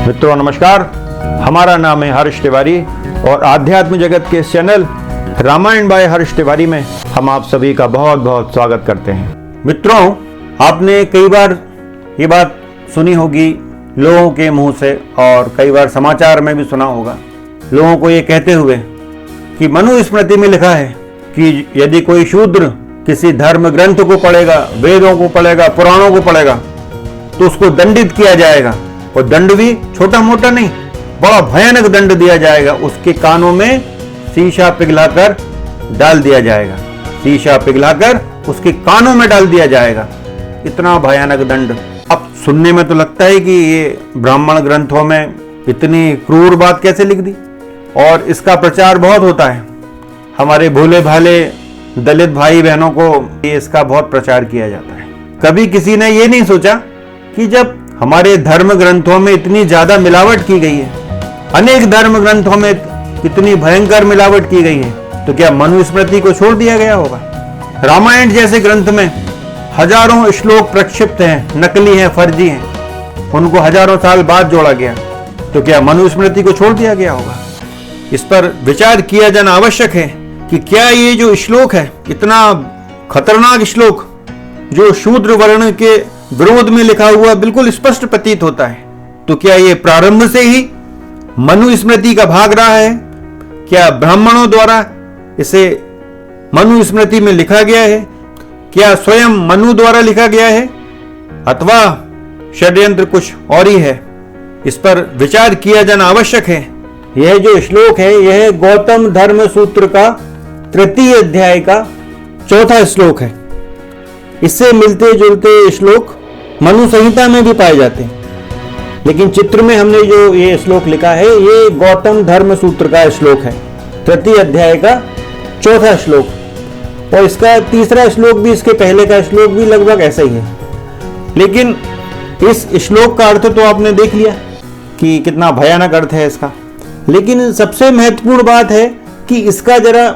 मित्रों नमस्कार, हमारा नाम है हर्ष तिवारी और आध्यात्म जगत के इस चैनल रामायण बाय हर्ष तिवारी में हम आप सभी का बहुत बहुत स्वागत करते हैं। मित्रों, आपने कई बार ये बात सुनी होगी लोगों के मुंह से और कई बार समाचार में भी सुना होगा लोगों को ये कहते हुए कि मनुस्मृति में लिखा है कि यदि कोई शूद्र किसी धर्म ग्रंथ को पढ़ेगा, वेदों को पढ़ेगा, पुराणों को पढ़ेगा तो उसको दंडित किया जाएगा, और दंड भी छोटा मोटा नहीं, बड़ा भयानक दंड दिया जाएगा। उसके कानों में शीशा पिघलाकर डाल दिया जाएगा, शीशा पिघलाकर उसके कानों में डाल दिया जाएगा। इतना भयानक दंड। अब सुनने में तो लगता है कि ये ब्राह्मण ग्रंथों में इतनी क्रूर बात कैसे लिख दी, और इसका प्रचार बहुत होता है। हमारे भोले भाले दलित भाई बहनों को इसका बहुत प्रचार किया जाता है। कभी किसी ने ये नहीं सोचा कि जब हमारे धर्म ग्रंथों में इतनी ज्यादा मिलावट की गई है, अनेक धर्म ग्रंथों में इतनी भयंकर मिलावट की गई है, तो क्या मनुस्मृति को छोड़ दिया गया होगा? रामायण जैसे ग्रंथ में हजारों श्लोक प्रक्षिप्त हैं, नकली हैं, फर्जी हैं, उनको हजारों साल बाद जोड़ा गया, तो क्या मनुस्मृति को छोड़ दिया गया होगा? इस पर विचार किया जाना आवश्यक है कि क्या ये जो श्लोक है, इतना खतरनाक श्लोक जो शूद्र वर्ण के विरोध में लिखा हुआ बिल्कुल स्पष्ट प्रतीत होता है, तो क्या ये प्रारंभ से ही मनुस्मृति का भाग रहा है? क्या ब्राह्मणों द्वारा इसे मनुस्मृति में लिखा गया है? क्या स्वयं मनु द्वारा लिखा गया है, अथवा षड्यंत्र कुछ और ही है? इस पर विचार किया जाना आवश्यक है। यह जो श्लोक है यह गौतम धर्म सूत्र का 3 अध्याय का 4था श्लोक है। इससे मिलते जुलते श्लोक मनु संहिता में भी पाए जाते हैं, लेकिन चित्र में हमने जो ये श्लोक लिखा है ये गौतम धर्म सूत्र का श्लोक है, 3 अध्याय का 4था श्लोक, और इसका 3रा श्लोक भी, इसके पहले का श्लोक भी लगभग ऐसा ही है। लेकिन इस श्लोक का अर्थ तो आपने देख लिया कि कितना भयानक अर्थ है इसका, लेकिन सबसे महत्वपूर्ण बात है कि इसका जरा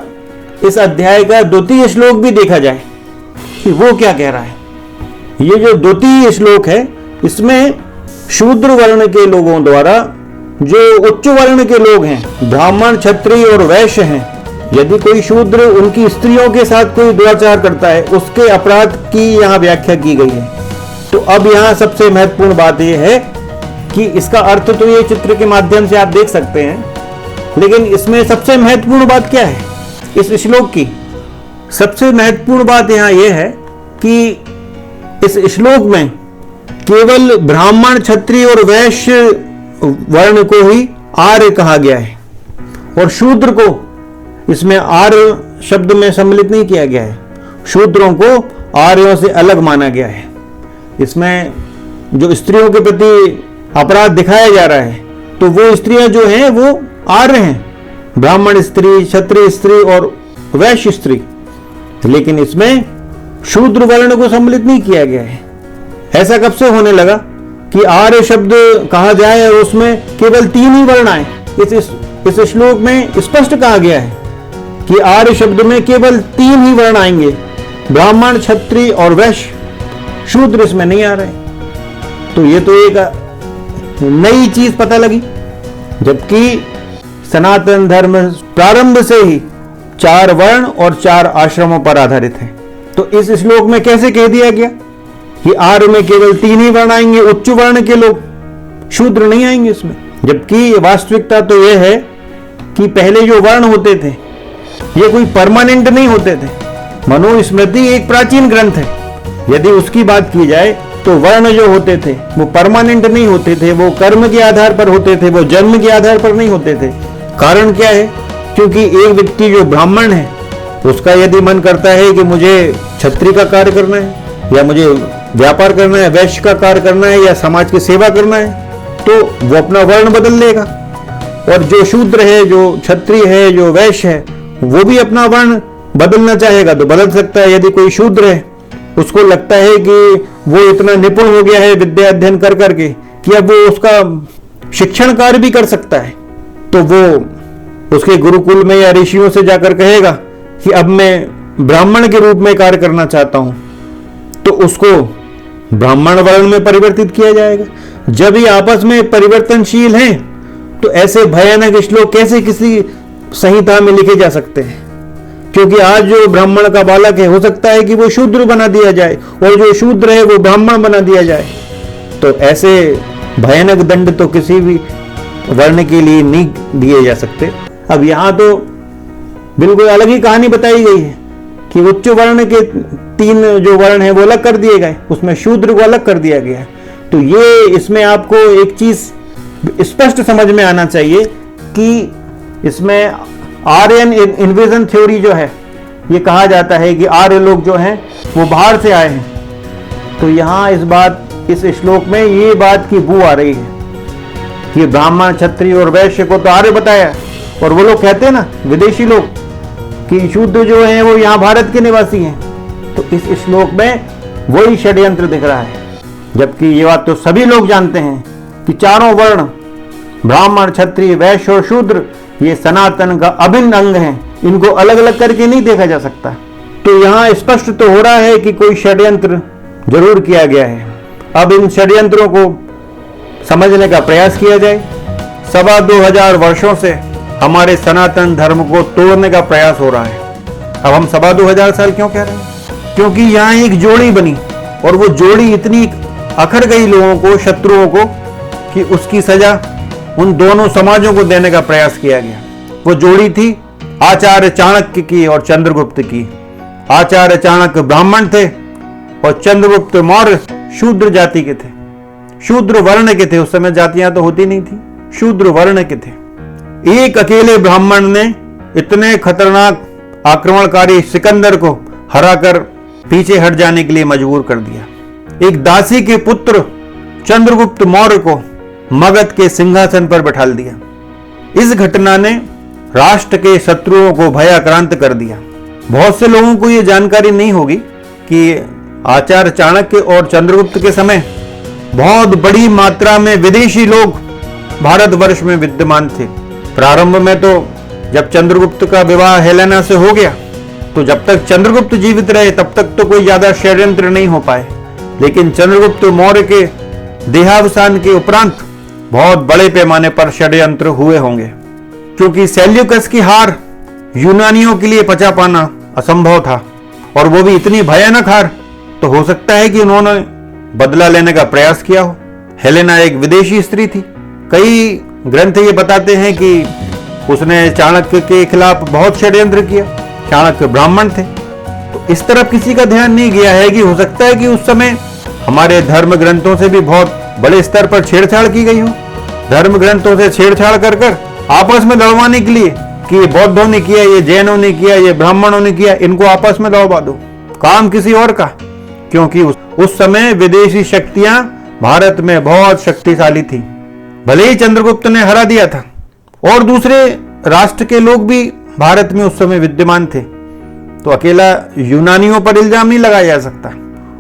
इस अध्याय का 2 श्लोक भी देखा जाए कि वो क्या कह रहा है। ये जो 2 श्लोक है इसमें शूद्र वर्ण के लोगों द्वारा, जो उच्च वर्ण के लोग हैं, ब्राह्मण, क्षत्रिय और वैश्य हैं, यदि कोई शूद्र उनकी स्त्रियों के साथ कोई दुराचार करता है उसके अपराध की यहाँ व्याख्या की गई है। तो अब यहाँ सबसे महत्वपूर्ण बात यह है कि इसका अर्थ तो ये चित्र के माध्यम से आप देख सकते हैं, लेकिन इसमें सबसे महत्वपूर्ण बात क्या है इस श्लोक की? सबसे महत्वपूर्ण बात यहाँ यह है कि इस श्लोक में केवल ब्राह्मण, क्षत्रिय और वैश्य वर्ण को ही आर्य कहा गया है, और शूद्र को इसमें आर्य शब्द में सम्मिलित नहीं किया गया है। शूद्रों को आर्यों से अलग माना गया है। इसमें जो स्त्रियों के प्रति अपराध दिखाया जा रहा है तो वो स्त्रियां जो हैं वो आर्य हैं, ब्राह्मण स्त्री, क्षत्रिय स्त्री और वैश्य स्त्री, लेकिन इसमें शूद्र वर्ण को सम्मिलित नहीं किया गया है। ऐसा कब से होने लगा कि आर्य शब्द कहा जाए और उसमें केवल 3 ही वर्ण आए? इस श्लोक में स्पष्ट कहा गया है कि आर्य शब्द में केवल 3 ही वर्ण आएंगे, ब्राह्मण, क्षत्रिय और वैश्य। शूद्र इसमें नहीं आ रहे। तो ये तो एक नई चीज पता लगी, जबकि सनातन धर्म प्रारंभ से ही 4 वर्ण और 4 आश्रमों पर आधारित है। तो इस श्लोक में कैसे कह दिया गया कि आर्य में केवल 3 ही वर्ण आएंगे, उच्च वर्ण के लोग, शूद्र नहीं आएंगे इसमें? जबकि वास्तविकता तो यह है कि पहले जो वर्ण होते थे ये कोई परमानेंट नहीं होते थे। मनुस्मृति एक प्राचीन ग्रंथ है। यदि उसकी बात की जाए तो वर्ण जो होते थे वो परमानेंट नहीं होते थे, वो कर्म के आधार पर होते थे, वो जन्म के आधार पर नहीं होते थे। कारण क्या है? क्योंकि एक व्यक्ति जो ब्राह्मण है उसका यदि मन करता है कि मुझे क्षत्रिय का कार्य करना है, या मुझे व्यापार करना है, वैश्य का कार्य करना है, या समाज की सेवा करना है, तो वो अपना वर्ण बदल लेगा। और जो शूद्र है, जो क्षत्रिय है, जो वैश्य है, वो भी अपना वर्ण बदलना चाहेगा तो बदल सकता है। यदि कोई शूद्र है, उसको लगता है कि वो इतना निपुण हो गया है विद्या अध्ययन कर करके कि अब वो उसका शिक्षण कार्य भी कर सकता है, तो वो उसके गुरुकुल में या ऋषियों से जाकर कहेगा कि अब मैं ब्राह्मण के रूप में कार्य करना चाहता हूं, तो उसको ब्राह्मण वर्ण में परिवर्तित किया जाएगा। जब ये आपस में परिवर्तनशील हैं तो ऐसे भयानक श्लोक कैसे किसी संहिता में लिखे जा सकते हैं? क्योंकि आज जो ब्राह्मण का बालक है, हो सकता है कि वो शूद्र बना दिया जाए और जो शूद्र है वो ब्राह्मण बना दिया जाए। तो ऐसे भयानक दंड तो किसी भी वर्ण के लिए नहीं दिए जा सकते। अब यहां तो बिल्कुल अलग ही कहानी बताई गई है कि उच्च वर्ण के 3 जो वर्ण है वो अलग कर दिए गए, उसमें शूद्र को अलग कर दिया गया। तो ये इसमें आपको एक चीज स्पष्ट समझ में आना चाहिए कि इसमें आर्यन इन्वेजन थ्योरी जो है, ये कहा जाता है कि आर्य लोग जो हैं वो बाहर से आए हैं। तो यहां इस श्लोक में ये बात की बू आ रही है कि ब्राह्मण, क्षत्रिय और वैश्य को तो आर्य बताया, और वो लोग कहते हैं ना, विदेशी लोग, कि शूद्र जो हैं वो यहाँ भारत के निवासी हैं। तो इस श्लोक में वही षड्यंत्र दिख रहा है, जबकि ये बात तो सभी लोग जानते हैं कि चारों वर्ण, ब्राह्मण, क्षत्रिय, वैश्य और शूद्र, ये सनातन का अभिन्न अंग है, इनको अलग अलग करके नहीं देखा जा सकता। तो यहाँ स्पष्ट तो हो रहा है कि कोई षड्यंत्र जरूर किया गया है। अब इन षड्यंत्रों को समझने का प्रयास किया जाए। 2500 वर्षों से हमारे सनातन धर्म को तोड़ने का प्रयास हो रहा है। अब हम 2500 साल क्यों कह रहे हैं? क्योंकि यहाँ एक जोड़ी बनी, और वो जोड़ी इतनी अखर गई लोगों को, शत्रुओं को, कि उसकी सजा उन दोनों समाजों को देने का प्रयास किया गया। वो जोड़ी थी आचार्य चाणक्य की और चंद्रगुप्त की। आचार्य चाणक्य ब्राह्मण थे और चंद्रगुप्त मौर्य शूद्र जाति के थे, शूद्र वर्ण के थे। उस समय जातियां तो होती नहीं थी, शूद्र वर्ण के थे। एक अकेले ब्राह्मण ने इतने खतरनाक आक्रमणकारी सिकंदर को हराकर पीछे हट जाने के लिए मजबूर कर दिया। एक दासी के पुत्र चंद्रगुप्त मौर्य को मगध के सिंहासन पर बैठाल दिया। इस घटना ने राष्ट्र के शत्रुओं को भयाक्रांत कर दिया। बहुत से लोगों को यह जानकारी नहीं होगी कि आचार्य चाणक्य और चंद्रगुप्त के समय बहुत बड़ी मात्रा में विदेशी लोग भारतवर्ष में विद्यमान थे। प्रारंभ में तो जब चंद्रगुप्त का विवाह हेलेना से हो गया, तो जब तक चंद्रगुप्त जीवित रहे तब तक तो कोई ज्यादा षड्यंत्र नहीं हो पाए। लेकिन चंद्रगुप्त मौर्य के देहावसान के उपरांत बहुत बड़े पैमाने पर षड्यंत्र हुए होंगे, क्योंकि सेल्यूकस की हार यूनानियों के लिए पचा पाना असंभव था, और वो भी इतनी भयानक हार। तो हो सकता है कि उन्होंने बदला लेने का प्रयास किया हो। हेलेना एक विदेशी स्त्री थी। कई ग्रंथ ये बताते हैं कि उसने चाणक्य के खिलाफ बहुत षड्यंत्र किया। चाणक्य ब्राह्मण थे, तो इस तरफ किसी का ध्यान नहीं गया है कि हो सकता है कि उस समय हमारे धर्म ग्रंथों से भी बहुत बड़े स्तर पर छेड़छाड़ की गई हो। धर्म ग्रंथों से छेड़छाड़ कर कर आपस में लड़वाने के लिए कि ये बौद्धों ने किया, ये जैनों ने किया, ये ब्राह्मणों ने किया, इनको आपस में लड़वा दो। काम किसी और का, क्योंकि उस समय विदेशी शक्तियां भारत में बहुत शक्तिशाली थी। भले ही चंद्रगुप्त ने हरा दिया था और दूसरे राष्ट्र के लोग भी भारत में उस समय विद्यमान थे, तो अकेला यूनानियों पर इल्जाम नहीं लगाया जा सकता।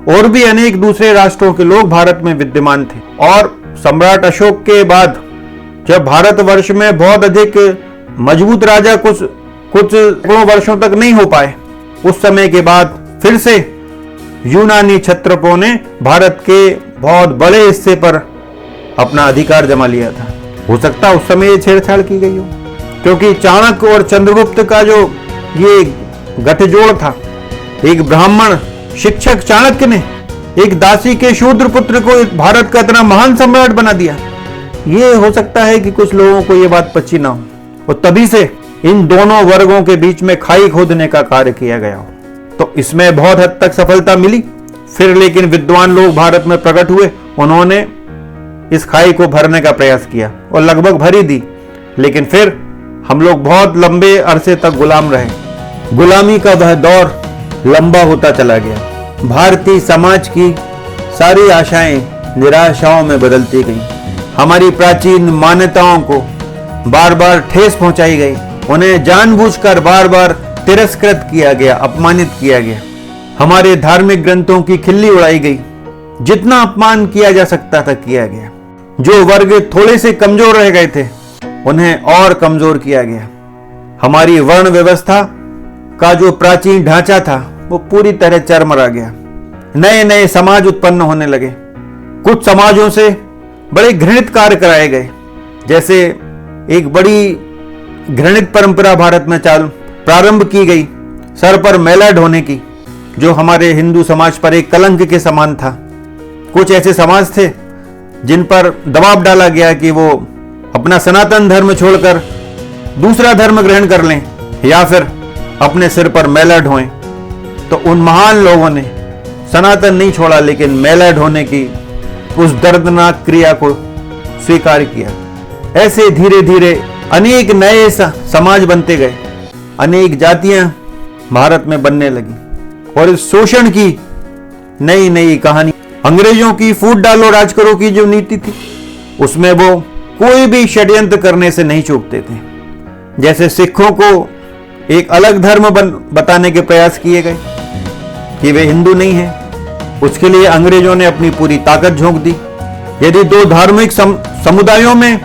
और भी अनेक दूसरे राष्ट्रों के लोग भारत में विद्यमान थे। और सम्राट अशोक के बाद जब भारतवर्ष में बहुत अधिक मजबूत राजा कुछ वर्षों तक नहीं हो पाए, उस समय के बाद फिर से यूनानी क्षत्रपों ने भारत के बहुत बड़े हिस्से पर अपना अधिकार जमा लिया था। हो सकता है उस समय ये छेड़छाड़ की गई हो, क्योंकि चाणक्य और चंद्रगुप्त का जो ये गठजोड़ था, एक ब्राह्मण शिक्षक चाणक्य ने एक दासी के शूद्र पुत्र को भारत का इतना महान सम्राट बना दिया। ये हो सकता है कि कुछ लोगों को ये बात पची ना हो, और तभी से इन दोनों वर्गों के बीच में खाई खोदने का कार्य किया गया हो। तो इसमें बहुत हद तक सफलता मिली। फिर लेकिन विद्वान लोग भारत में प्रकट हुए, उन्होंने इस खाई को भरने का प्रयास किया और लगभग भर ही दी। लेकिन फिर हम लोग बहुत लंबे अरसे तक गुलाम रहे। गुलामी का वह दौर लंबा होता चला गया। भारतीय समाज की सारी आशाएं निराशाओं में बदलती गईं। हमारी प्राचीन मान्यताओं को बार बार ठेस पहुंचाई गई। उन्हें जानबूझकर बार बार तिरस्कृत किया गया, अपमानित किया गया। हमारे धार्मिक ग्रंथों की खिल्ली उड़ाई गई। जितना अपमान किया जा सकता था किया गया। जो वर्ग थोड़े से कमजोर रह गए थे, उन्हें और कमजोर किया गया। हमारी वर्ण व्यवस्था का जो प्राचीन ढांचा था, वो पूरी तरह चरमरा गया। नए नए समाज उत्पन्न होने लगे। कुछ समाजों से बड़े घृणित कार्य कराए गए। जैसे एक बड़ी घृणित परंपरा भारत में प्रारंभ की गई सर पर मैला ढोने की, जो हमारे हिंदू समाज पर एक कलंक के समान था। कुछ ऐसे समाज थे जिन पर दबाव डाला गया कि वो अपना सनातन धर्म छोड़कर दूसरा धर्म ग्रहण कर लें या फिर अपने सिर पर मैला ढोएं। तो उन महान लोगों ने सनातन नहीं छोड़ा, लेकिन मैला ढोने की उस दर्दनाक क्रिया को स्वीकार किया। ऐसे धीरे धीरे अनेक नए समाज बनते गए, अनेक जातियां भारत में बनने लगी और इस शोषण की नई नई कहानी। अंग्रेजों की फूट डालो राज करो की जो नीति थी, उसमें वो कोई भी षड्यंत्र करने से नहीं चूकते थे। जैसे सिखों को एक अलग धर्म बताने के प्रयास किए गए कि वे हिंदू नहीं हैं, उसके लिए अंग्रेजों ने अपनी पूरी ताकत झोंक दी। यदि दो धार्मिक समुदायों में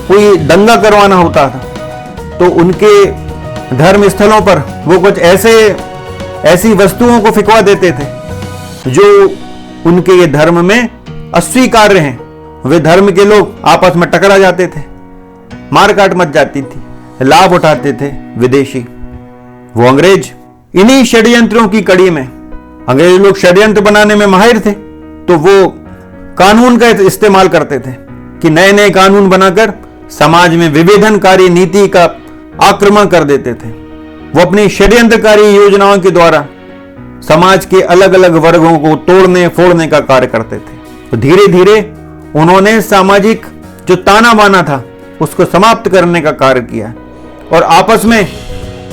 कोई दंगा करवाना होता था तो उनके धर्म स्थलों पर वो कुछ ऐसी वस्तुओं को फिकवा देते थे जो उनके ये धर्म में अस्वीकार्य हैं। वे धर्म के लोग आपस में टकरा जाते थे, मारकाट मच जाती थी, लाभ उठाते थे विदेशी। वो अंग्रेज इन्हीं षड्यंत्रों की कड़ी में, अंग्रेज लोग षड्यंत्र बनाने में माहिर थे, तो वो कानून का इस्तेमाल करते थे कि नए नए कानून बनाकर समाज में विभेदनकारी नीति का आक्रमण कर देते थे। वो अपनी षड्यंत्रकारी योजनाओं के द्वारा समाज के अलग अलग वर्गों को तोड़ने फोड़ने का कार्य करते थे। तो धीरे धीरे उन्होंने सामाजिक जो ताना बाना था उसको समाप्त करने का कार्य किया और आपस में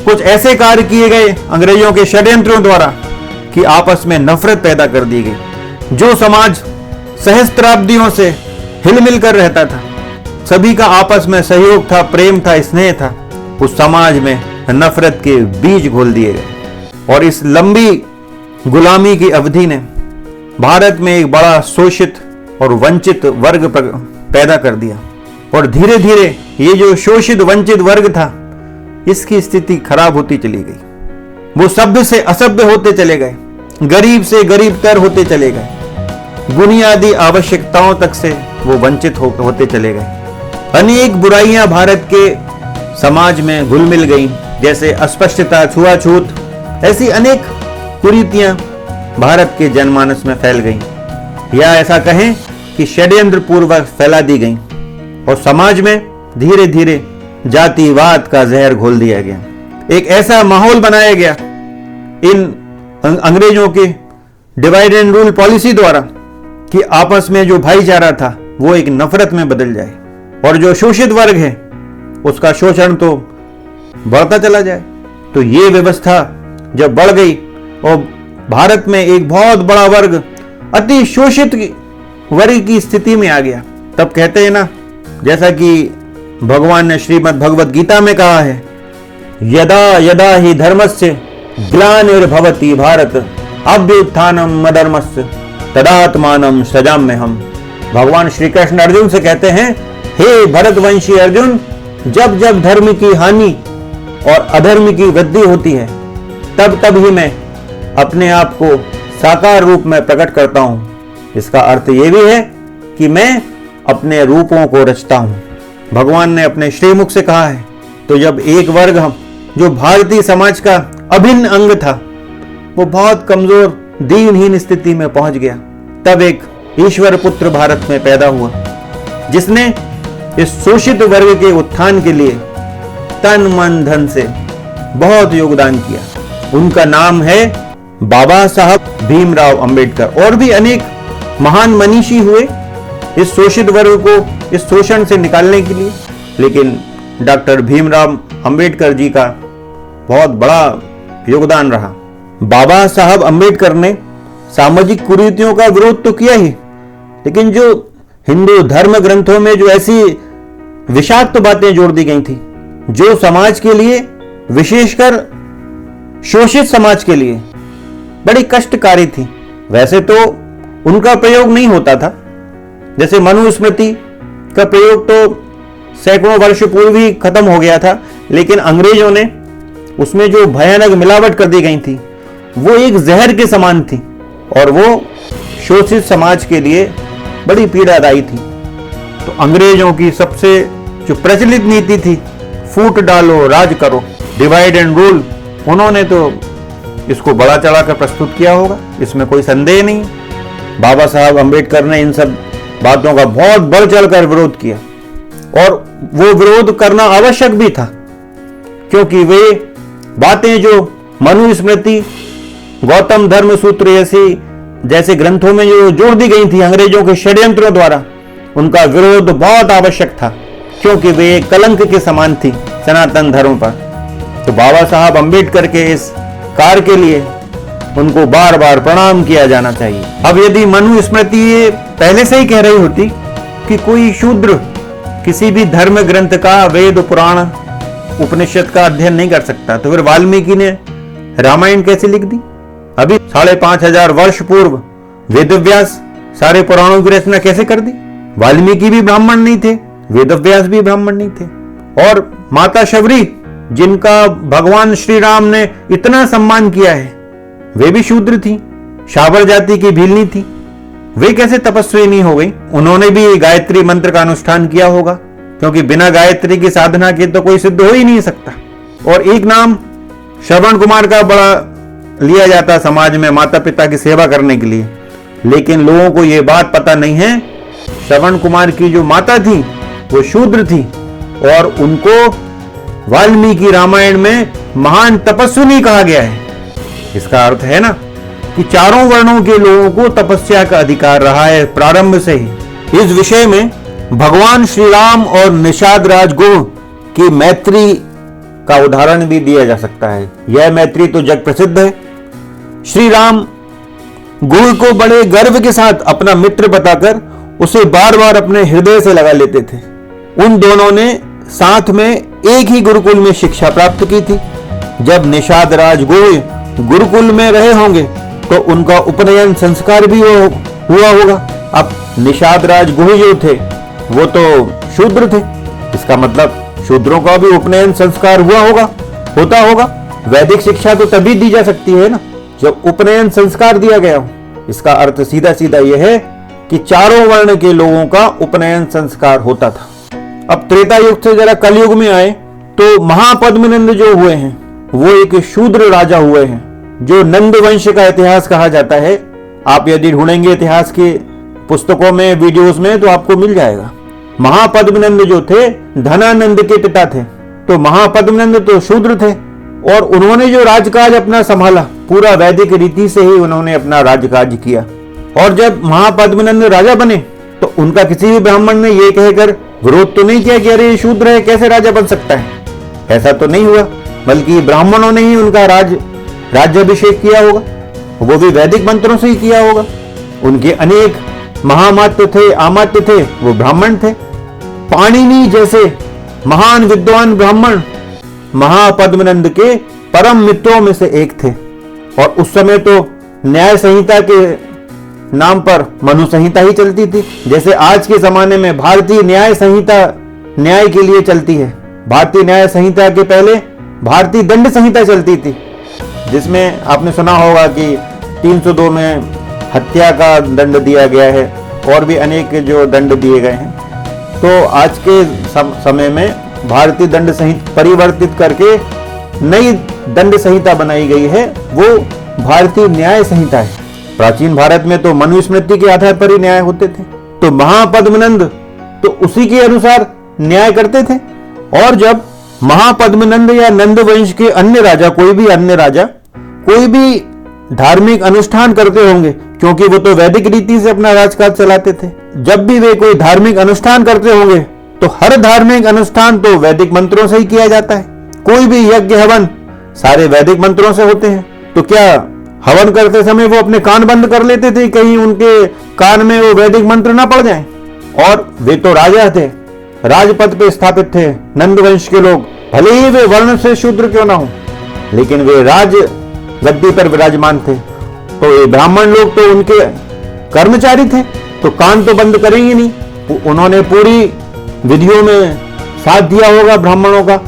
कुछ ऐसे कार्य किए गए अंग्रेजों के षड्यंत्रों द्वारा कि आपस में नफरत पैदा कर दी गई। जो समाज सहस्त्राब्दियों से हिलमिल कर रहता था, सभी का आपस में सहयोग था, प्रेम था, स्नेह था, उस समाज में नफरत के बीज घोल दिए गए। और इस लंबी गुलामी की अवधि ने भारत में एक बड़ा शोषित और वंचित वर्ग पैदा कर दिया और धीरे धीरे ये जो शोषित वंचित वर्ग था, इसकी स्थिति खराब होती चली गई। वो सभ्य से असभ्य होते चले गए, गरीब से गरीबतर होते चले गए, बुनियादी आवश्यकताओं तक से वो वंचित होते चले गए। अनेक बुराइयां भारत के समाज में घुल मिल गई, जैसे अस्पृश्यता, छुआछूत, ऐसी अनेक कुरीतियां भारत के जनमानस में फैल गईं, या ऐसा कहें कि षड्यंत्र पूर्वक फैला दी गईं और समाज में धीरे धीरे जातिवाद का जहर घोल दिया गया। एक ऐसा माहौल बनाया गया इन अंग्रेजों के डिवाइड एंड रूल पॉलिसी द्वारा कि आपस में जो भाईचारा था वो एक नफरत में बदल जाए और जो शोषित वर्ग है उसका शोषण तो बढ़ता चला जाए। तो ये व्यवस्था जब बढ़ गई और भारत में एक बहुत बड़ा वर्ग अति शोषित वर्ग की स्थिति में आ गया, तब कहते हैं ना, जैसा कि भगवान ने श्रीमद् भगवद गीता में कहा है, यदा यदा ही धर्मस्य ग्लानिर्भवति भारत अभ्युत्थानम अधर्मस्य तदात्मानं सृजाम्यहम्। भगवान श्री कृष्ण अर्जुन से कहते हैं, हे भरतवंशी अर्जुन, जब जब धर्म की हानि और अधर्म की वृद्धि होती है तब तब ही मैं अपने आप को साकार रूप में प्रकट करता हूं। इसका अर्थ यह भी है कि मैं अपने रूपों को रचता हूं। भगवान ने अपने श्रीमुख से कहा है। तो जब एक वर्ग जो भारतीय समाज का अभिन्न अंग था वो बहुत कमजोर दीनहीन स्थिति में पहुंच गया, तब एक ईश्वर पुत्र भारत में पैदा हुआ जिसने इस शोषित वर्ग के उत्थान के लिए तन मन धन से बहुत योगदान किया। उनका नाम है बाबा साहब भीमराव अंबेडकर। और भी अनेक महान मनीषी हुए इस शोषित वर्ग को इस शोषण से निकालने के लिए, लेकिन डॉक्टर भीमराव अंबेडकर जी का बहुत बड़ा योगदान रहा। बाबा साहब अंबेडकर ने सामाजिक कुरीतियों का विरोध तो किया ही, लेकिन जो हिंदू धर्म ग्रंथों में जो ऐसी विषाक्त बातें जोड़ दी गई थी जो समाज के लिए, विशेषकर शोषित समाज के लिए बड़ी कष्टकारी थी, वैसे तो उनका प्रयोग नहीं होता था। जैसे मनुस्मृति का प्रयोग तो सैकड़ों वर्ष पूर्व ही खत्म हो गया था, लेकिन अंग्रेजों ने उसमें जो भयानक मिलावट कर दी गई थी वो एक जहर के समान थी और वो शोषित समाज के लिए बड़ी पीड़ादायी थी। तो अंग्रेजों की सबसे जो प्रचलित नीति थी, फूट डालो राज करो, डिवाइड एंड रूल, उन्होंने तो इसको बड़ा चढ़ाकर प्रस्तुत किया होगा, इसमें कोई संदेह नहीं। बाबा साहब अंबेडकर ने इन सब बातों का बहुत बढ़ चढ़कर विरोध किया और वो विरोध करना आवश्यक भी था, क्योंकि वे बातें जो मनुस्मृति, गौतम धर्म सूत्र जैसे ग्रंथों में जो जोड़ दी गई थी अंग्रेजों के षड्यंत्रों द्वारा, उनका विरोध बहुत आवश्यक था, क्योंकि वे कलंक के समान थी सनातन धर्म पर। तो बाबा साहब अंबेडकर के इस कार्य के लिए उनको बार बार प्रणाम किया जाना चाहिए। अब यदि मनुस्मृति ये पहले से ही कह रही होती कि कोई शूद्र किसी भी धर्म ग्रंथ का, वेद पुराण उपनिषद का अध्ययन नहीं कर सकता, तो फिर वाल्मीकि ने रामायण कैसे लिख दी? अभी 5500 वर्ष पूर्व वेदव्यास सारे पुराणों की रचना कैसे कर दी? वाल्मीकि भी ब्राह्मण नहीं थे, वेदव्यास भी ब्राह्मण नहीं थे। और माता शबरी, जिनका भगवान श्री राम ने इतना सम्मान किया है, वे भी शूद्र थी, शाबर जाति की भीलनी थी। वे कैसे तपस्वी नहीं हो गई? उन्होंने भी गायत्री मंत्र का अनुष्ठान किया होगा, क्योंकि बिना गायत्री की साधना के तो कोई सिद्ध हो ही नहीं सकता। और एक नाम श्रवण कुमार का बड़ा लिया जाता समाज में माता पिता की सेवा करने के लिए, लेकिन लोगों को यह बात पता नहीं है श्रवण कुमार की जो माता थी वो शूद्र थी और उनको वाल्मीकि रामायण में महान तपस्विनी कहा गया है। इसका अर्थ है ना कि चारों वर्णों के लोगों को तपस्या का अधिकार रहा है प्रारंभ से ही। इस विषय में भगवान श्री राम और निषाद राजगुरु की मैत्री का उदाहरण भी दिया जा सकता है। यह मैत्री तो जग प्रसिद्ध है। श्री राम गुरु को बड़े गर्व के साथ अपना मित्र बताकर उसे बार बार अपने हृदय से लगा लेते थे। उन दोनों ने साथ में एक ही गुरुकुल में शिक्षा प्राप्त की थी। जब निषाद राजगुरु गुरुकुल में रहे होंगे तो उनका उपनयन संस्कार भी हुआ होगा। अब निषाद राजगुरु जो थे वो तो शूद्र थे, इसका मतलब शूद्रों का भी उपनयन संस्कार होता होगा। वैदिक शिक्षा तो तभी दी जा सकती है ना जब उपनयन संस्कार दिया गया हो। इसका अर्थ सीधा सीधा यह है कि चारों वर्ण के लोगों का उपनयन संस्कार होता था। अब त्रेता युग से जरा कलयुग में आए तो महापद्मनंद जो हुए हैं वो एक शूद्र राजा हुए हैं, जो नंद वंश का इतिहास कहा जाता है। आप यदि ढूंढेंगे इतिहास के पुस्तकों में, वीडियोस में, तो आपको मिल जाएगा। महापद्मनंद जो थे धनानंद के पिता थे, तो महापद्मनंद तो शूद्र थे और उन्होंने जो राजकाज अपना संभाला पूरा वैदिक रीति से ही उन्होंने अपना राजकाज किया। और जब महापद्मनंद राजा बने तो उनका किसी भी ब्राह्मण ने यह कहकर विरोध तो नहीं किया कि अरे शूद्र है कैसे राजा बन सकता है। ऐसा तो नहीं हुआ, बल्कि ब्राह्मणों ने ही उनका राज्याभिषेक किया होगा, वो भी वैदिक मंत्रों से ही किया होगा। उनके अनेक महामात्य थे, अमात्य थे, वो ब्राह्मण थे। पाणिनि जैसे महान विद्वान ब्राह्मण महापद्मनंद के परम मित्रों में से एक थे। और उस समय तो न्याय संहिता के नाम पर मनु संहिता ही चलती थी, जैसे आज के जमाने में भारतीय न्याय संहिता न्याय के लिए चलती है। भारतीय न्याय संहिता के पहले भारतीय दंड संहिता चलती थी, जिसमें आपने सुना होगा कि 302 में हत्या का दंड दिया गया है और भी अनेक जो दंड दिए गए हैं। तो आज के समय में भारतीय दंड संहिता परिवर्तित करके नई दंड संहिता बनाई गई है, वो भारतीय न्याय संहिता है। प्राचीन भारत में तो मनुस्मृति के आधार पर ही न्याय होते थे, तो महापद्मनंद तो उसी के अनुसार न्याय करते थे। और जब महापद्मनंद या नंद वंश के अन्य राजा, कोई भी धार्मिक अनुष्ठान करते होंगे, क्योंकि वो तो वैदिक रीति से अपना राजकाज चलाते थे, जब भी वे कोई धार्मिक अनुष्ठान करते होंगे तो हर धार्मिक अनुष्ठान तो वैदिक मंत्रों से ही किया जाता है। कोई भी यज्ञ हवन सारे वैदिक मंत्रों से होते हैं। तो क्या हवन करते समय वो अपने कान बंद कर लेते थे, कहीं उनके कान में वो वैदिक मंत्र ना पड़ जाएं? और वे तो राजा थे, राजपद पे स्थापित थे। नंद वंश के लोग भले ही वे वर्ण से शूद्र क्यों ना हो, लेकिन वे राज गद्दी पर विराजमान थे। तो ये ब्राह्मण लोग तो उनके कर्मचारी थे, तो कान तो बंद करेंगे नहीं। उन्होंने पूरी विधियों में साथ दिया होगा, ब्राह्मणों का,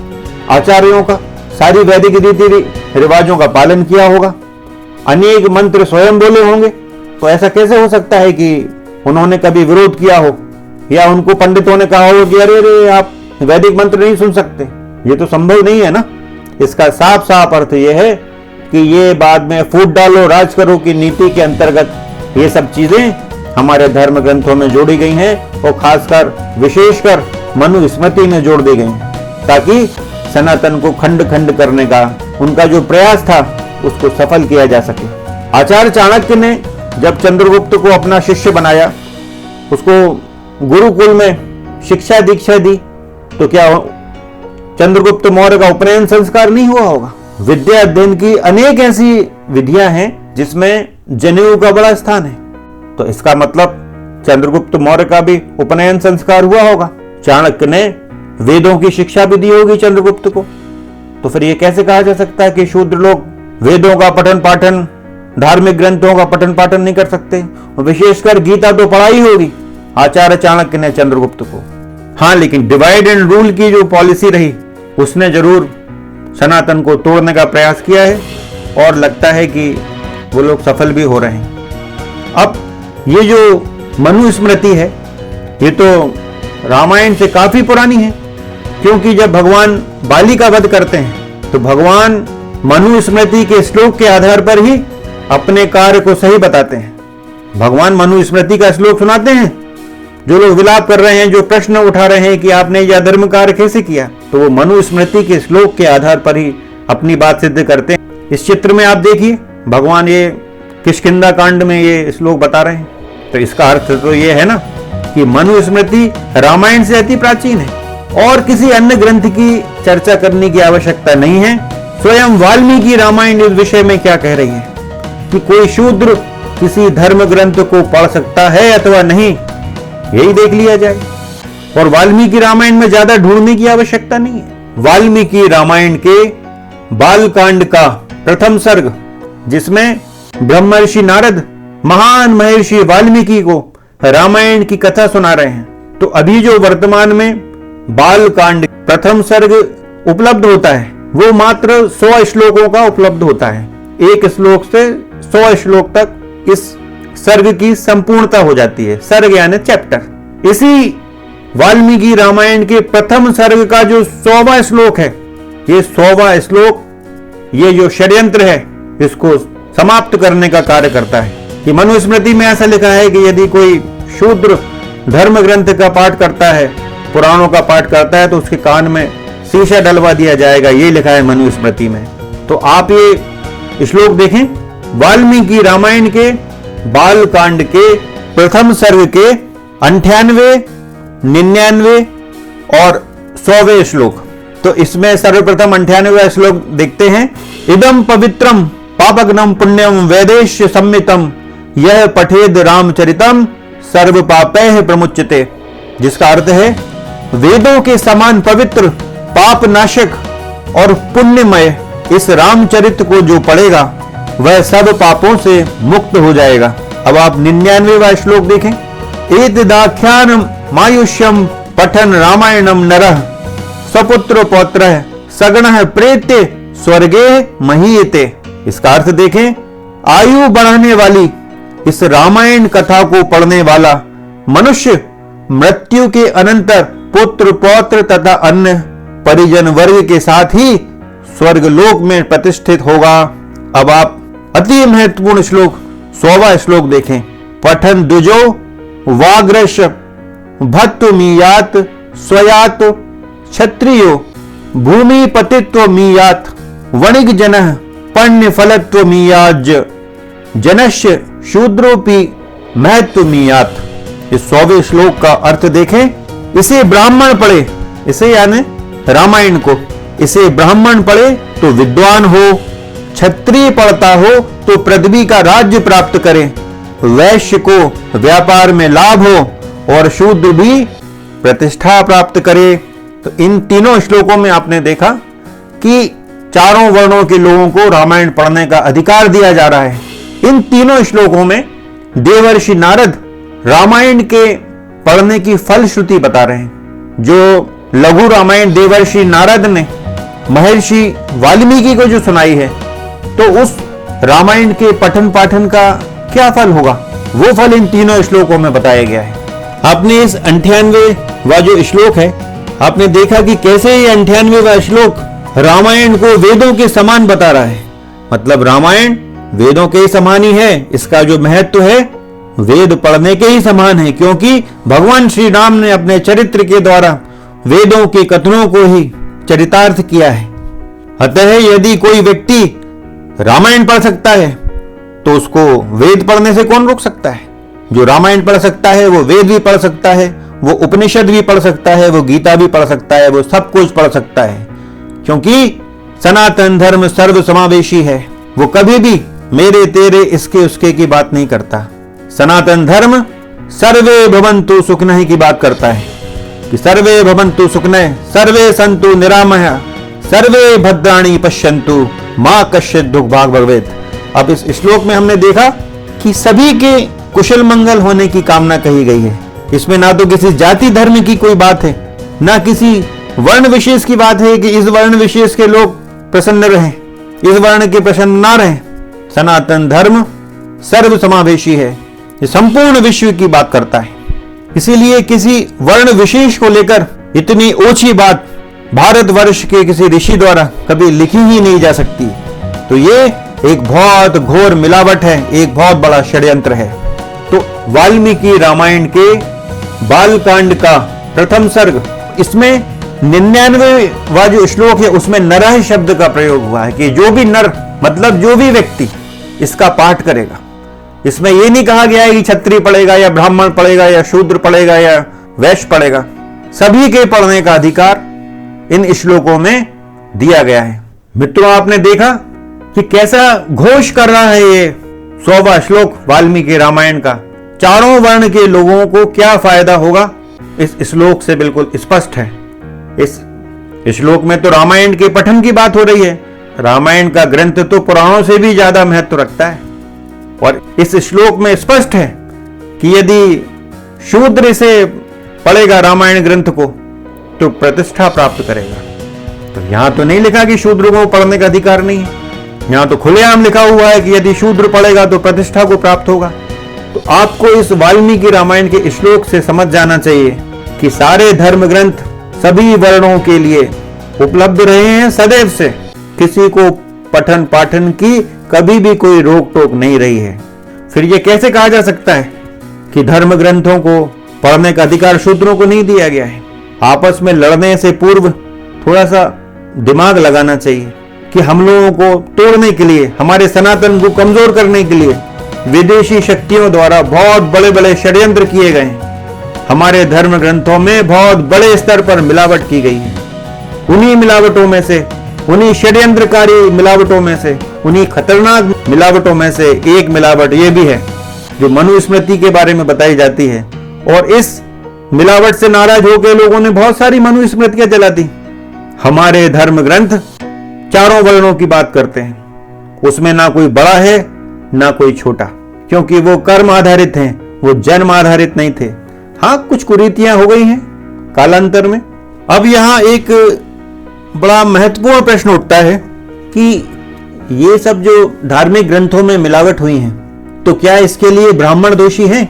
आचार्यों का, सारी वैदिक रीति रिवाजों का पालन किया होगा, अनेक मंत्र स्वयं बोले होंगे। तो ऐसा कैसे हो सकता है कि उन्होंने कभी विरोध किया हो या उनको पंडितों ने कहा हो कि अरे अरे आप वैदिक मंत्र नहीं सुन सकते, ये तो संभव नहीं है ना। इसका साफ साफ अर्थ यह है कि ये बाद में फूट डालो राज करो की नीति के अंतर्गत ये सब चीजें हमारे धर्म ग्रंथों में जोड़ी गई हैं और खासकर विशेषकर मनु स्मृति में जोड़ दी गई ताकि सनातन को खंड खंड करने का उनका जो प्रयास था उसको सफल किया जा सके। आचार्य चाणक्य ने जब चंद्रगुप्त को अपना शिष्य बनाया, उसको गुरुकुल में शिक्षा दीक्षा दी, तो क्या चंद्रगुप्त मौर्य का उपनयन संस्कार नहीं हुआ होगा? विद्या अध्ययन की अनेक ऐसी विधियां हैं जिसमें जनेऊ का बड़ा स्थान है, तो इसका मतलब चंद्रगुप्त मौर्य का भी उपनयन संस्कार हुआ होगा। चाणक्य ने वेदों की शिक्षा भी दी होगी चंद्रगुप्त को, तो फिर यह कैसे कहा जा सकता है कि शूद्र लोग वेदों का पठन पाठन, धार्मिक ग्रंथों का पठन पाठन नहीं कर सकते? विशेषकर गीता तो पढ़ाई होगी आचार्य चाणक्य ने चंद्रगुप्त को। हाँ, लेकिन डिवाइड एंड रूल की जो पॉलिसी रही उसने जरूर सनातन को तोड़ने का प्रयास किया है और लगता है कि वो लोग सफल भी हो रहे हैं। अब ये जो मनु स्मृति है ये तो रामायण से काफी पुरानी है, क्योंकि जब भगवान बाली का वध करते हैं तो भगवान मनु स्मृति के श्लोक के आधार पर ही अपने कार्य को सही बताते हैं। भगवान मनु स्मृति का श्लोक सुनाते हैं। जो लोग विलाप कर रहे हैं, जो प्रश्न उठा रहे हैं कि आपने यह धर्म कार्य कैसे किया, तो वो मनु स्मृति के श्लोक के आधार पर ही अपनी बात सिद्ध करते हैं। इस चित्र में आप देखिए भगवान ये किष्किंधा कांड में ये श्लोक बता रहे हैं, तो इसका अर्थ तो ये है ना कि मनु स्मृति रामायण से अति प्राचीन है और किसी अन्य ग्रंथ की चर्चा करने की आवश्यकता नहीं है। स्वयं वाल्मीकि रामायण इस विषय में क्या कह रही है कि कोई शूद्र किसी धर्म ग्रंथ को पढ़ सकता है अथवा नहीं, यही देख लिया जाए। और वाल्मीकि रामायण में ज्यादा ढूंढने की आवश्यकता नहीं है। वाल्मीकि रामायण के बालकांड का प्रथम सर्ग, जिसमें ब्रह्मर्षि नारद महान महर्षि वाल्मीकि को रामायण की कथा सुना रहे हैं, तो अभी जो वर्तमान में बालकांड प्रथम सर्ग उपलब्ध होता है वो मात्र 100 श्लोकों का उपलब्ध होता है। एक श्लोक से 100 श्लोक तक इस सर्ग की संपूर्णता हो जाती है। सर्ग यानी चैप्टर। इसी वाल्मीकि रामायण के प्रथम सर्ग का जो 100वां श्लोक है, ये 100वां श्लोक ये जो षड्यंत्र है इसको समाप्त करने का कार्य करता है। कि मनुस्मृति में ऐसा लिखा है कि यदि कोई शूद्र धर्म ग्रंथ का पाठ करता है, पुराणों का पाठ करता है, तो उसके कान में शीशा डलवा दिया जाएगा, ये लिखा है मनुस्मृति में। तो आप ये श्लोक देखें, वाल्मीकि रामायण के बालकांड के प्रथम सर्ग के 98, 99 और 100वें श्लोक। तो इसमें सर्वप्रथम 98वां श्लोक देखते हैं। इदम पवित्रम पापग्नम पुण्यम वैदेश्य सम्मितम यह पठेद रामचरितम सर्व पापैः प्रमुच्यते, जिसका अर्थ है वेदों के समान पवित्र, पाप नाशक और पुण्यमय इस रामचरित को जो पढ़ेगा वह सब पापों से मुक्त हो जाएगा। अब आप 99वां श्लोक देखें। एतदाख्यानम मायुष्यम पठन रामायणम नरः सपुत्र पौत्रः सगणः प्रेत्य स्वर्गे महीयते। इसका अर्थ देखें, आयु बढ़ाने वाली इस रामायण कथा को पढ़ने वाला मनुष्य मृत्यु के अनंतर पुत्र पौत्र तथा अन्य परिजन वर्ग के साथ ही स्वर्ग लोक में प्रतिष्ठित होगा। अब आप अति महत्वपूर्ण श्लोक 100वां श्लोक देखें। पठन द्विजो वाग्रश भत्तु मीयात स्वयात क्षत्रियो भूमि पतित्व मीयात वणिक जनः पण्य फलत्व मीयाज जनस्य शूद्रोपि महत्व मीयात। इस 100वें श्लोक का अर्थ देखें। इसे ब्राह्मण पढ़े, इसे यानी रामायण को इसे ब्राह्मण पढ़े तो विद्वान हो, क्षत्रिय पढ़ता हो तो पृथ्वी का राज्य प्राप्त करे, वैश्य को व्यापार में लाभ हो और शूद्र भी प्रतिष्ठा प्राप्त करे। तो इन तीनों श्लोकों में आपने देखा कि चारों वर्णों के लोगों को रामायण पढ़ने का अधिकार दिया जा रहा है। इन तीनों श्लोकों में देवर्षि नारद रामायण के पढ़ने की फलश्रुति बता रहे हैं। जो लघु रामायण देवर्षि नारद ने महर्षि वाल्मीकि को जो सुनाई है, तो उस रामायण के पठन पाठन का क्या फल होगा? वो फल इन तीनों श्लोकों में बताया गया है। आपने इस 98वां जो श्लोक है, आपने देखा कि कैसे ये 98वां श्लोक रामायण को वेदों के समान बता रहा है। मतलब रामायण वेदों के ही समान ही है, इसका जो महत्व है वेद पढ़ने के ही समान है, क्योंकि भगवान श्री राम ने अपने चरित्र के द्वारा वेदों के कथनों को ही चरितार्थ किया है। अतः यदि कोई व्यक्ति रामायण पढ़ सकता है तो उसको वेद पढ़ने से कौन रोक सकता है। जो रामायण पढ़ सकता है वो वेद भी पढ़ सकता है, वो उपनिषद भी पढ़ सकता है, वो गीता भी पढ़ सकता है, वो सब कुछ पढ़ सकता है, क्योंकि सनातन धर्म सर्व समावेशी है। वो कभी भी मेरे तेरे इसके उसके की बात नहीं करता। सनातन धर्म सर्वे भवन्तु सुखिनः की बात करता है कि सर्वे भवन्तु सुखिनः, सर्वे सन्तु निरामया, सर्वे भद्राणि पश्यन्तु मां कश्चित् दुख भाग भवेत्। अब इस श्लोक में हमने देखा कि सभी के कुशल मंगल होने की कामना कही गई है। इसमें ना तो किसी जाति धर्म की कोई बात है, ना किसी वर्ण विशेष की बात है कि इस वर्ण विशेष के लोग प्रसन्न रहें, इस वर्ण के प्रसन्न ना रहें। सनातन धर्म सर्व समावेशी है, ये संपूर्ण विश्व की बात करता है। इसीलिए किसी वर्ण विशेष को लेकर इतनी ऊंची बात भारतवर्ष के किसी ऋषि द्वारा कभी लिखी ही नहीं जा सकती। तो ये एक बहुत घोर मिलावट है, एक बहुत बड़ा षड्यंत्र है। तो वाल्मीकि रामायण के बालकांड का प्रथम सर्ग, इसमें 99वां जो श्लोक है उसमें नरः शब्द का प्रयोग हुआ है कि जो भी नर मतलब जो भी व्यक्ति इसका पाठ करेगा। इसमें यह नहीं कहा गया है कि क्षत्रिय पढ़ेगा या ब्राह्मण पढ़ेगा या शूद्र पढ़ेगा या वैश्य पढ़ेगा, सभी के पढ़ने का अधिकार इन श्लोकों में दिया गया है। मित्रों, आपने देखा कि कैसा घोष कर रहा है ये 100वां श्लोक वाल्मीकि रामायण का। चारों वर्ण के लोगों को क्या फायदा होगा इस श्लोक से बिल्कुल स्पष्ट है। इस श्लोक में तो रामायण के पठन की बात हो रही है। रामायण का ग्रंथ तो पुराणों से भी ज्यादा महत्व रखता है, और इस श्लोक में स्पष्ट है कि यदि शूद्र से पढ़ेगा रामायण ग्रंथ को तो प्रतिष्ठा प्राप्त करेगा। तो यहां तो नहीं लिखा कि शूद्र को पढ़ने का अधिकार नहीं है, यहां तो खुलेआम लिखा हुआ है कि यदि शूद्र पढ़ेगा तो प्रतिष्ठा को प्राप्त होगा। तो आपको इस वाल्मीकि रामायण के श्लोक से समझ जाना चाहिए कि सारे धर्म ग्रंथ सभी वर्णों के लिए उपलब्ध रहे हैं सदैव से। किसी को पठन पाठन की कभी भी कोई रोक टोक नहीं रही है। फिर यह कैसे कहा जा सकता है कि धर्म ग्रंथों को पढ़ने का अधिकार शूद्रों को नहीं दिया गया है। आपस में लड़ने से पूर्व थोड़ा सा दिमाग लगाना चाहिए कि हम लोगों को तोड़ने के लिए, हमारे सनातन को कमजोर करने के लिए विदेशी शक्तियों द्वारा बहुत बड़े बड़े षड्यंत्र किए गए हैं। हमारे धर्म ग्रंथों में बहुत बड़े स्तर पर मिलावट की गई है। उन्हीं मिलावटों में से, उन्हीं षड्यंत्रकारी मिलावटों में से, उन्हीं खतरनाक मिलावटों में से एक मिलावट ये भी है जो मनुस्मृति के बारे में बताई जाती है। और इस मिलावट से नाराज होकर लोगों ने बहुत सारी मनुस्मृतियां जला दी। हमारे धर्म ग्रंथ चारों वर्णों की बात करते हैं, उसमें ना कोई बड़ा है ना कोई छोटा, क्योंकि वो कर्म आधारित हैं, वो जन्म आधारित नहीं थे। हाँ, कुछ कुरीतियां हो गई हैं कालांतर में। अब यहां एक बड़ा महत्वपूर्ण प्रश्न उठता है कि ये सब जो धार्मिक ग्रंथों में मिलावट हुई है, तो क्या इसके लिए ब्राह्मण दोषी हैं?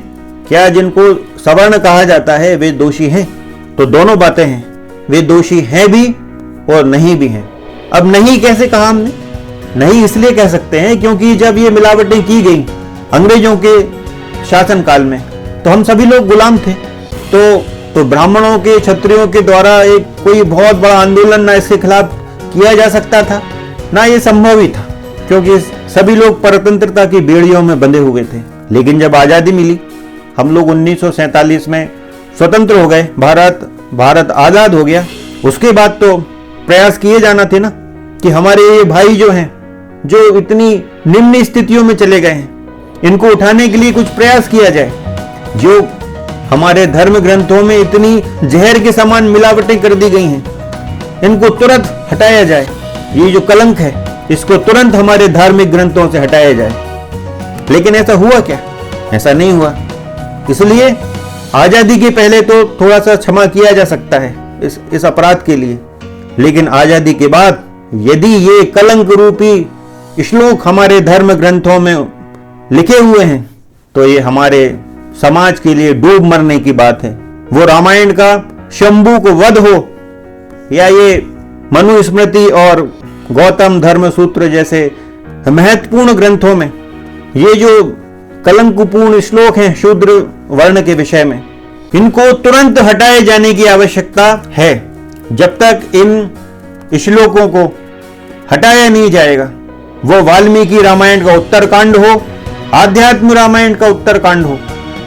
क्या जिनको सवर्ण कहा जाता है वे दोषी हैं? तो दोनों बातें हैं, वे दोषी हैं भी और नहीं भी हैं। अब नहीं कैसे कहा हमने? नहीं इसलिए कह सकते हैं क्योंकि जब ये मिलावटें की गई अंग्रेजों के शासन काल में, तो हम सभी लोग गुलाम थे। तो ब्राह्मणों के, क्षत्रियों के द्वारा एक कोई बहुत बड़ा आंदोलन ना इसके खिलाफ किया जा सकता था, ना ये संभव ही था, क्योंकि सभी लोग परतंत्रता की बेड़ियों में बंधे हुए थे। लेकिन जब आजादी मिली, हम लोग 1947 में स्वतंत्र हो गए, भारत आजाद हो गया, उसके बाद तो प्रयास किए जाना थे ना कि हमारे ये भाई जो हैं, जो इतनी निम्न स्थितियों में चले गए हैं, इनको उठाने के लिए कुछ प्रयास किया जाए। जो हमारे धर्म ग्रंथों में इतनी जहर के समान मिलावटें कर दी गई हैं, इनको तुरंत हटाया जाए। ये जो कलंक है, इसको तुरंत हमारे धार्मिक ग्रंथों से हटाया जाए। लेकिन ऐसा हुआ क्या? ऐसा नहीं हुआ। इसलिए आजादी के पहले तो थोड़ा सा क्षमा किया जा सकता है इस अपराध के लिए, लेकिन आजादी के बाद यदि ये कलंक रूपी श्लोक हमारे धर्म ग्रंथों में लिखे हुए हैं तो ये हमारे समाज के लिए डूब मरने की बात है। वो रामायण का शंभू को वध हो या ये मनु स्मृति और गौतम धर्म सूत्र जैसे महत्वपूर्ण ग्रंथों में ये जो कलंकपूर्ण श्लोक हैं शूद्र वर्ण के विषय में, इनको तुरंत हटाए जाने की आवश्यकता है। जब तक इन श्लोकों को हटाया नहीं जाएगा, वो वाल्मीकि रामायण का उत्तरकांड हो, आध्यात्म रामायण का उत्तरकांड हो,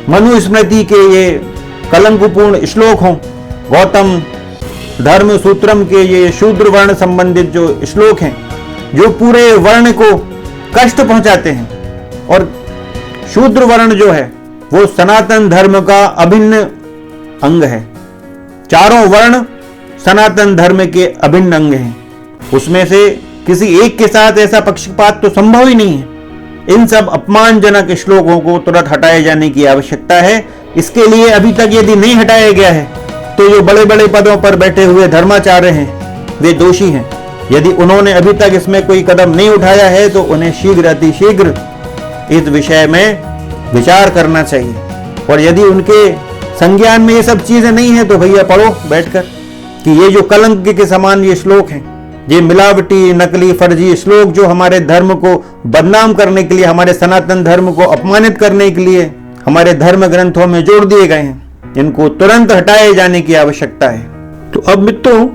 मनु स्मृति के ये कलंकपूर्ण श्लोक हों, गौतम धर्म सूत्रम के ये शूद्र वर्ण संबंधित जो श्लोक हैं जो पूरे वर्ण को कष्ट पहुंचाते हैं, और शूद्र वर्ण जो है वो सनातन धर्म का अभिन्न अंग है। चारों वर्ण सनातन धर्म के अभिन्न अंग हैं, उसमें से किसी एक के साथ ऐसा पक्षपात तो संभव ही नहीं है। इन सब अपमानजनक श्लोकों को तुरंत हटाए जाने की आवश्यकता है। इसके लिए अभी तक यदि नहीं हटाया गया है तो जो बड़े बड़े पदों पर बैठे हुए धर्माचार्य हैं वे दोषी हैं। यदि उन्होंने अभी तक इसमें कोई कदम नहीं उठाया है तो उन्हें शीघ्र अतिशीघ्र इस विषय में विचार करना चाहिए। और यदि उनके संज्ञान में ये सब चीजें नहीं है तो भैया पढ़ो बैठकर कि ये जो कलंक के समान ये श्लोक हैं, ये मिलावटी नकली फर्जी श्लोक जो हमारे धर्म को बदनाम करने के लिए, हमारे सनातन धर्म को अपमानित करने के लिए हमारे धर्म ग्रंथों में जोड़ दिए गए हैं, इनको तुरंत हटाए जाने की आवश्यकता है। तो अब मित्रों,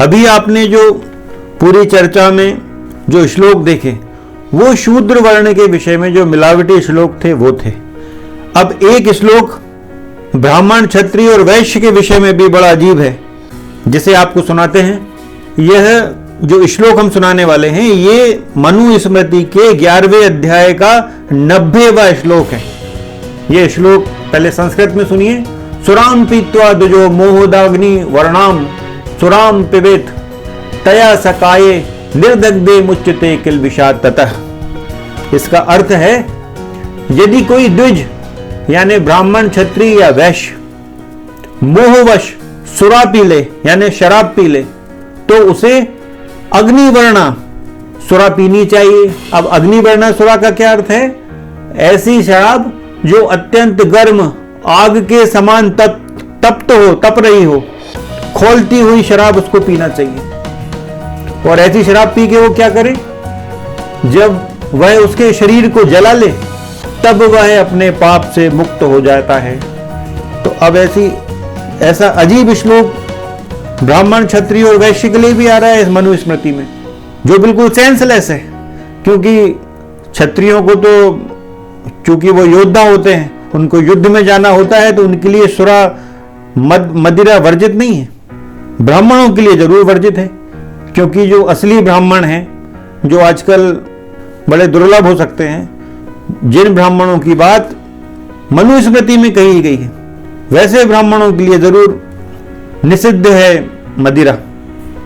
अभी आपने जो पूरी चर्चा में जो श्लोक देखे वो शूद्र वर्ण के विषय में जो मिलावटी श्लोक थे वो थे। अब एक श्लोक ब्राह्मण क्षत्रिय और वैश्य के विषय में भी बड़ा अजीब है, जिसे आपको सुनाते हैं। यह जो श्लोक हम सुनाने वाले हैं ये मनु स्मृति के 11वें अध्याय का 90वां श्लोक है। यह श्लोक पहले संस्कृत में सुनिए। सुराम पीत्वा दुजो मोहोदाग्नि वर्णाम सुराम पिबेत तया सकाये निर्दग्धे मुच्यते किल विषाद ततः। इसका अर्थ है, यदि कोई द्विज यानी ब्राह्मण क्षत्रिय या वैश्य मोहवश सुरा पी ले यानी शराब पी ले तो उसे अग्निवर्णा सुरा पीनी चाहिए। अब अग्निवर्णा सुरा का क्या अर्थ है? ऐसी शराब जो अत्यंत गर्म आग के समान तप्त हो, तप रही हो, खौलती हुई शराब उसको पीना चाहिए। और ऐसी शराब पी के वो क्या करे? जब वह उसके शरीर को जला ले तब वह अपने पाप से मुक्त हो जाता है। तो अब ऐसा अजीब श्लोक ब्राह्मण क्षत्रिय और वैश्य के लिए भी आ रहा है इस मनु स्मृति में, जो बिल्कुल सेंसलेस है। क्योंकि क्षत्रियों को तो चूंकि वो योद्धा होते हैं, उनको युद्ध में जाना होता है, तो उनके लिए सुरा मदिरा वर्जित नहीं है। ब्राह्मणों के लिए जरूर वर्जित है, क्योंकि जो असली ब्राह्मण हैं, जो आजकल बड़े दुर्लभ हो सकते हैं, जिन ब्राह्मणों की बात मनु स्मृति में कही गई है, वैसे ब्राह्मणों के लिए जरूर निषिद्ध है मदिरा।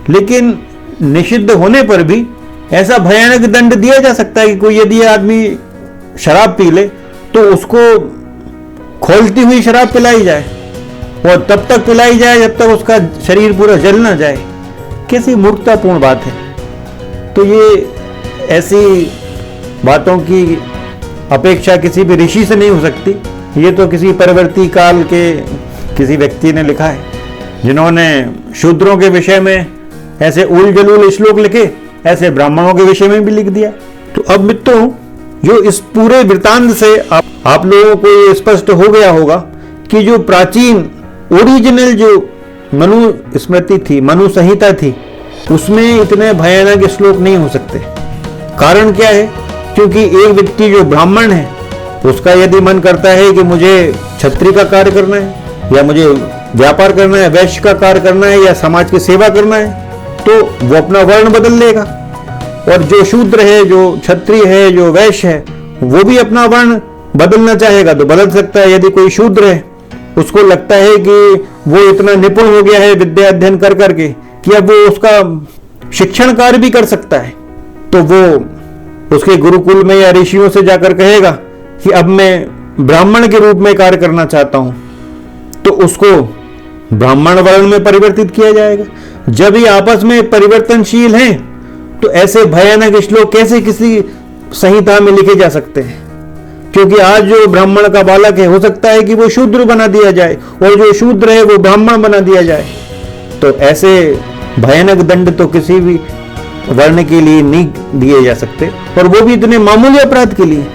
लेकिन निषिद्ध होने पर भी ऐसा भयानक दंड दिया जा सकता है कि कोई यदि आदमी शराब पी ले तो उसको खौलती हुई शराब पिलाई जाए, और तब तक पिलाई जाए जब तक उसका शरीर पूरा जल ना जाए। कैसी मूर्खतापूर्ण बात है। तो ये ऐसी बातों की अपेक्षा किसी भी ऋषि से नहीं हो सकती। ये तो किसी परवर्ती काल के किसी व्यक्ति ने लिखा है, जिन्होंने शूद्रों के विषय में ऐसे उल जलूल श्लोक लिखे, ऐसे ब्राह्मणों के विषय में भी लिख दिया। तो अब मित्रों, जो इस पूरे वृत्तांत से आप लोगों को ये स्पष्ट हो गया होगा कि जो प्राचीन ओरिजिनल जो मनु स्मृति थी, मनु संहिता थी, उसमें इतने भयानक श्लोक नहीं हो सकते। कारण क्या है? क्योंकि एक व्यक्ति जो ब्राह्मण है उसका यदि मन करता है कि मुझे क्षत्रिय का कार्य करना है, या मुझे व्यापार करना है, वैश्य का कार्य करना है, या समाज की सेवा करना है, तो वो अपना वर्ण बदल लेगा। और जो शूद्र है, जो क्षत्रिय है, जो वैश्य है, वो भी अपना वर्ण बदलना चाहेगा तो बदल सकता है। यदि कोई शूद्र है, उसको लगता है कि वो इतना निपुण हो गया है विद्या अध्ययन कर करके कि अब वो उसका शिक्षण कार्य भी कर सकता है, तो वो उसके गुरुकुल में या ऋषियों से जाकर कहेगा कि अब मैं ब्राह्मण के रूप में कार्य करना चाहता हूं, तो उसको ब्राह्मण वर्ण में परिवर्तित किया जाएगा। जब ये आपस में परिवर्तनशील हैं, तो ऐसे भयानक श्लोक कैसे किसी संहिता में लिखे जा सकते हैं? क्योंकि आज जो ब्राह्मण का बालक है, हो सकता है कि वो शूद्र बना दिया जाए और जो शूद्र है वो ब्राह्मण बना दिया जाए। तो ऐसे भयानक दंड तो किसी भी वर्ण के लिए नहीं दिए जा सकते, और वो भी इतने मामूली अपराध के लिए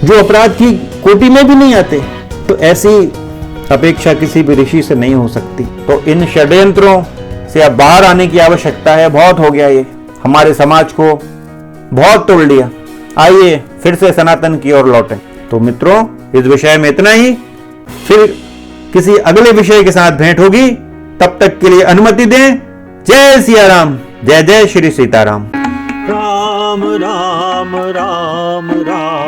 जो अपराध की कोटि में भी नहीं आते। तो ऐसी अपेक्षा किसी भी ऋषि से नहीं हो सकती। तो इन षड्यंत्रों से अब बाहर आने की आवश्यकता है। बहुत हो गया, ये हमारे समाज को बहुत तोड़ लिया। आइए फिर से सनातन की ओर लौटें। तो मित्रों, इस विषय में इतना ही। फिर किसी अगले विषय के साथ भेंट होगी। तब तक के लिए अनुमति दें। जय सिया राम, जय जय श्री सीताराम। राम राम राम राम।